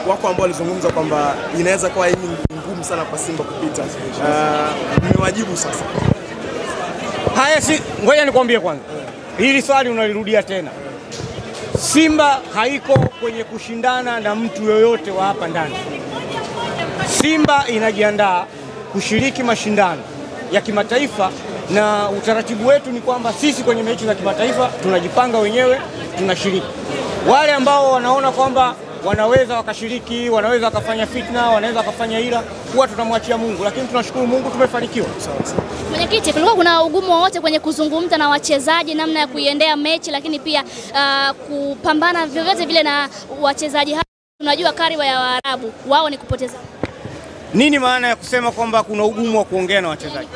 Wako ambao walizungumza kwamba inaweza kuwa hii ngumu sana kwa Simba kupita. Mmewajibu sasa. Haya, ngoja nikwambie kwanza. Hili swali unalirudia tena. Simba haiko kwenye kushindana na mtu yoyote wa hapa ndani. Simba inajiandaa kushiriki mashindano ya kimataifa, na utaratibu wetu ni kwamba sisi kwenye mechi za kimataifa tunajipanga wenyewe, tunashiriki. Wale ambao wanaona kwamba wanaweza wakashiriki, wanaweza wakafanya fitna, wanaweza wakafanya hila, huwa tunamwachia Mungu, lakini tunashukuru Mungu tumefanikiwa. Mwenyekiti, kulikuwa kuna ugumu wowote kwenye kuzungumza na wachezaji namna ya kuiendea mechi, lakini pia kupambana vyovyote vile na wachezaji hao? Tunajua kariba ya Waarabu wao ni kupoteza. Nini maana ya kusema kwamba kuna ugumu wa kuongea na wachezaji?